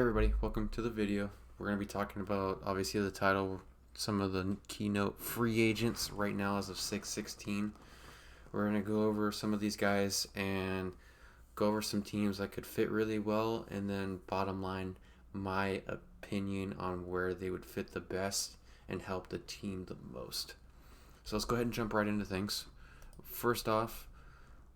Hey everybody, welcome to the video. We're going to be talking about, obviously the title, some of the keynote free agents right now as of 6/16. We're going to go over some of these guys and go over some teams that could fit really well, and then bottom line, my opinion on where they would fit the best and help the team the most. So let's go ahead and jump right into things. First off,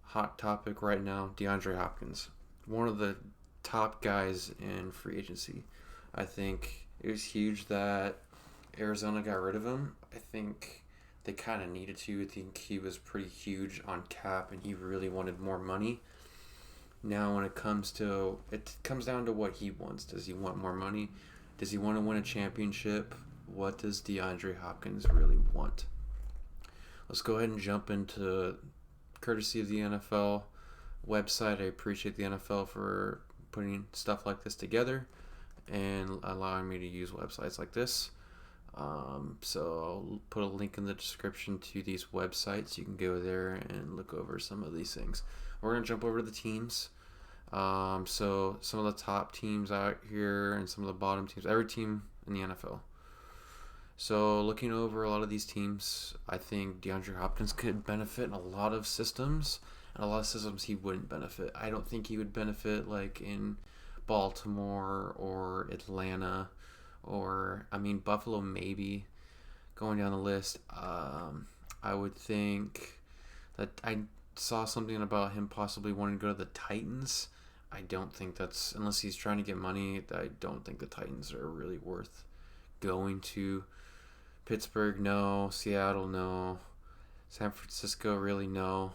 hot topic right now, DeAndre Hopkins. One of the top guys in free agency. I think it was huge that Arizona got rid of him. I think they kind of needed to. I think he was pretty huge on cap and he really wanted more money. Now when it comes down to what he wants. Does he want more money? Does he want to win a championship? What does DeAndre Hopkins really want? Let's go ahead and jump into courtesy of the NFL website. I appreciate the NFL for putting stuff like this together and allowing me to use websites like this. So I'll put a link in the description to these websites. You can go there and look over some of these things. We're going to jump over to the teams. So some of the top teams out here and some of the bottom teams, every team in the NFL. So looking over a lot of these teams, I think DeAndre Hopkins could benefit in a lot of systems, and a lot of systems he wouldn't benefit. I don't think he would benefit like in Baltimore or Atlanta or, Buffalo maybe, going down the list. I would think that I saw something about him possibly wanting to go to the Titans. I don't think that's, unless he's trying to get money, I don't think the Titans are really worth going to. Pittsburgh, no. Seattle, no. San Francisco, really no.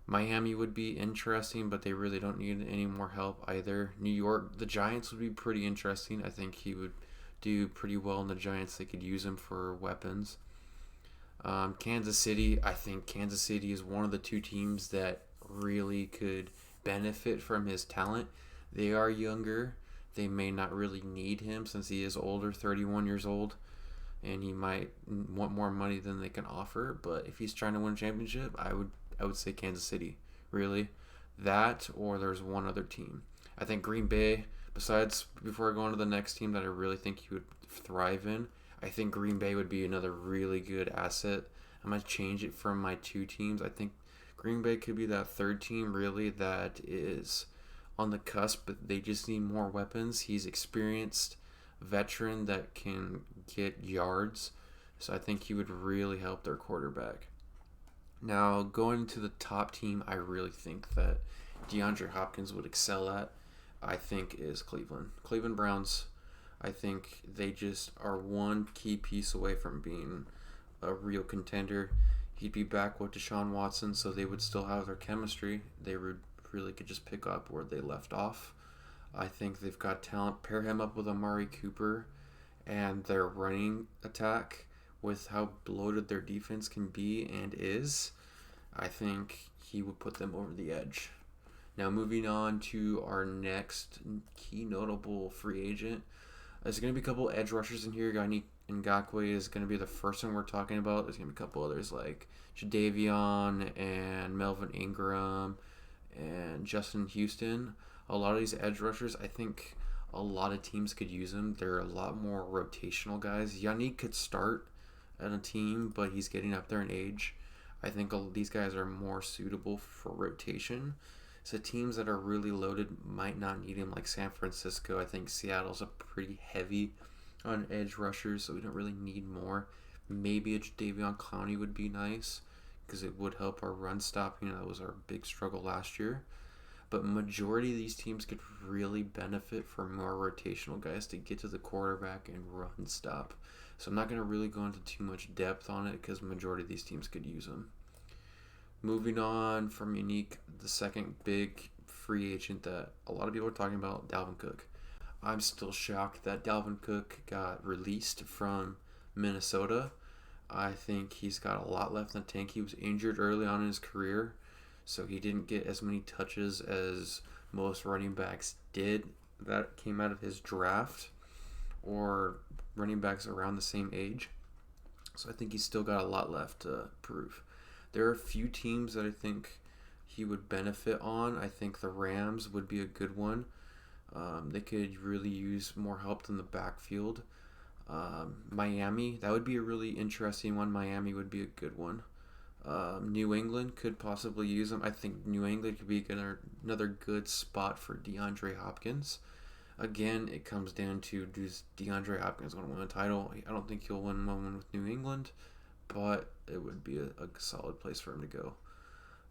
Miami would be interesting, but they really don't need any more help either. New York, the Giants would be pretty interesting. I think he would do pretty well in the Giants. They could use him for weapons. Kansas City, I think Kansas City is one of the two teams that really could benefit from his talent. They are younger. They may not really need him since he is older, 31 years old, and he might want more money than they can offer. But if he's trying to win a championship, I would say Kansas City, really. That, or there's one other team. I think Green Bay, besides, before I go on to the next team that I really think he would thrive in, I think Green Bay would be another really good asset. I'm going to change it from my two teams. I think Green Bay could be that third team, really, that is on the cusp, but they just need more weapons. He's experienced veteran that can get yards, so I think he would really help their quarterback. Now, going to the top team, I really think that DeAndre Hopkins would excel at, I think, is Cleveland. Cleveland Browns, I think they just are one key piece away from being a real contender. He'd be back with Deshaun Watson, so they would still have their chemistry. They would really could just pick up where they left off. I think they've got talent. Pair him up with Amari Cooper and their running attack with how bloated their defense can be and is. I think he would put them over the edge. Now moving on to our next key notable free agent. There's going to be a couple edge rushers in here. Yannick Ngakoue is going to be the first one we're talking about. There's going to be a couple others like Jadeveon and Melvin Ingram and Justin Houston. A lot of these edge rushers, I think a lot of teams could use them. They're a lot more rotational guys. Yannick could start at a team, but he's getting up there in age. I think these guys are more suitable for rotation. So teams that are really loaded might not need him, like San Francisco. I think Seattle's a pretty heavy on edge rushers, so we don't really need more. Maybe a Jadeveon Clowney would be nice because it would help our run stopping. That was our big struggle last year. But majority of these teams could really benefit from more rotational guys to get to the quarterback and run stop. So I'm not going to really go into too much depth on it because majority of these teams could use them. Moving on from Unique, the second big free agent that a lot of people are talking about, Dalvin Cook. I'm still shocked that Dalvin Cook got released from Minnesota. I think he's got a lot left in the tank. He was injured early on in his career, so he didn't get as many touches as most running backs did that came out of his draft or running backs around the same age. So I think he's still got a lot left to prove. There are a few teams that I think he would benefit on. I think the Rams would be a good one. They could really use more help in the backfield. Miami, that would be a really interesting one. Miami would be a good one. New England could possibly use them. I think New England could be another good spot for DeAndre Hopkins. Again, it comes down to, does DeAndre Hopkins want to win a title? I don't think he'll win one with New England, but it would be a solid place for him to go.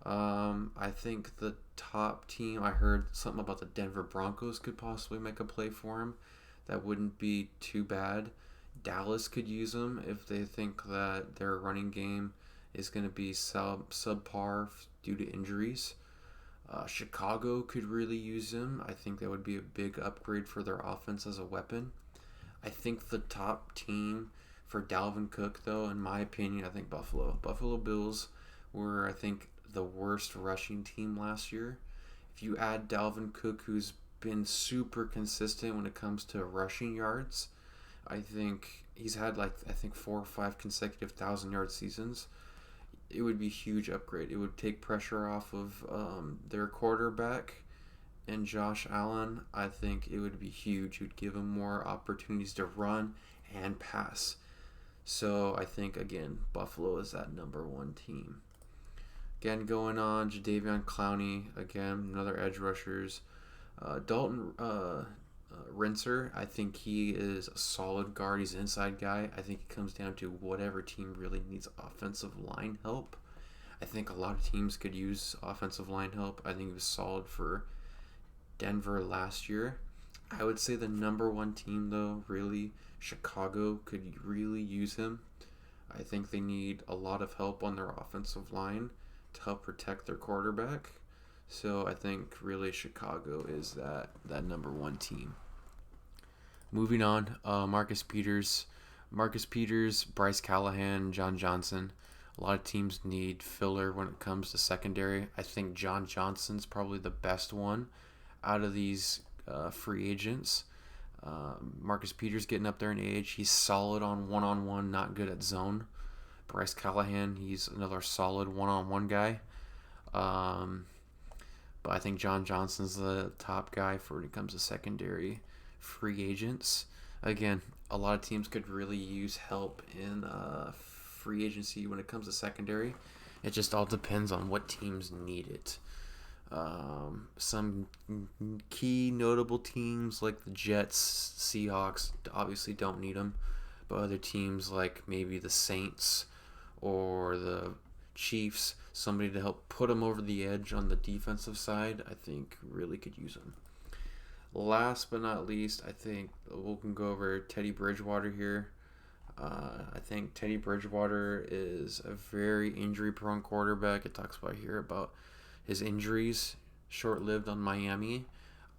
I think the top team, I heard something about the Denver Broncos could possibly make a play for him. That wouldn't be too bad. Dallas could use him if they think that their running game is going to be subpar due to injuries. Chicago could really use him. I think that would be a big upgrade for their offense as a weapon. I think the top team for Dalvin Cook, though, in my opinion, I think Buffalo. Buffalo Bills were, I think, the worst rushing team last year. If you add Dalvin Cook, who's been super consistent when it comes to rushing yards, I think he's had 4 or 5 consecutive 1,000-yard seasons. It would be a huge upgrade. It would take pressure off of their quarterback and Josh Allen. I think it would be huge. It would give him more opportunities to run and pass. So I think, again, Buffalo is that number 1 team. Again, going on, Jadeveon Clowney, again, another edge rushers. Dalton Rinser, I think he is a solid guard. He's an inside guy. I think it comes down to whatever team really needs offensive line help. I think a lot of teams could use offensive line help. I think he was solid for Denver last year. I would say the number 1 team, though, really, Chicago could really use him. I think they need a lot of help on their offensive line to help protect their quarterback. So I think really Chicago is that number 1 team. Moving on, Marcus Peters, Bryce Callahan, John Johnson. A lot of teams need filler when it comes to secondary. I think John Johnson's probably the best one out of these free agents. Marcus Peters getting up there in age. He's solid on one-on-one, not good at zone. Bryce Callahan, he's another solid one-on-one guy. But I think John Johnson's the top guy for when it comes to secondary free agents. Again, a lot of teams could really use help in free agency when it comes to secondary. It just all depends on what teams need it. Some key notable teams like the Jets, Seahawks obviously don't need them, but other teams like maybe the Saints or the Chiefs, somebody to help put them over the edge on the defensive side, I think really could use them. Last but not least, I think we can go over Teddy Bridgewater here. I think Teddy Bridgewater is a very injury-prone quarterback. It talks about here about his injuries, short-lived on Miami.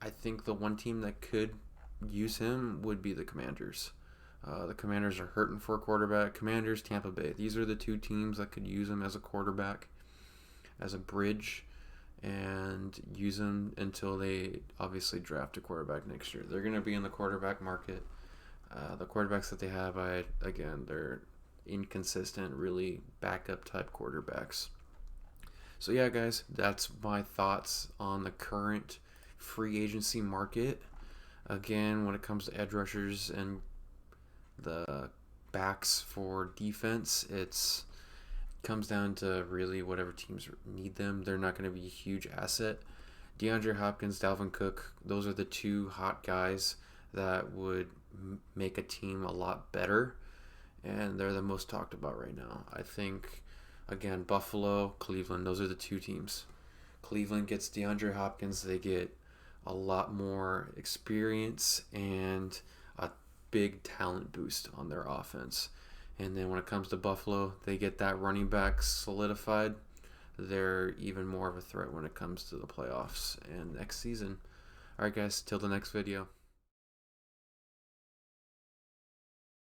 I think the one team that could use him would be the Commanders. The Commanders are hurting for a quarterback. Commanders, Tampa Bay. These are the 2 teams that could use him as a quarterback, as a bridge, and use him until they obviously draft a quarterback next year. They're going to be in the quarterback market. The quarterbacks that they have, they're inconsistent, really backup type quarterbacks. So yeah, guys, that's my thoughts on the current free agency market. Again, when it comes to edge rushers and the backs for defense, it comes down to really whatever teams need them. They're not going to be a huge asset. DeAndre Hopkins, Dalvin Cook, those are the 2 hot guys that would make a team a lot better, and they're the most talked about right now. I think, again, Buffalo, Cleveland, those are the 2 teams. Cleveland gets DeAndre Hopkins. They get a lot more experience and a big talent boost on their offense. And then when it comes to Buffalo, they get that running back solidified. They're even more of a threat when it comes to the playoffs and next season. All right, guys, till the next video.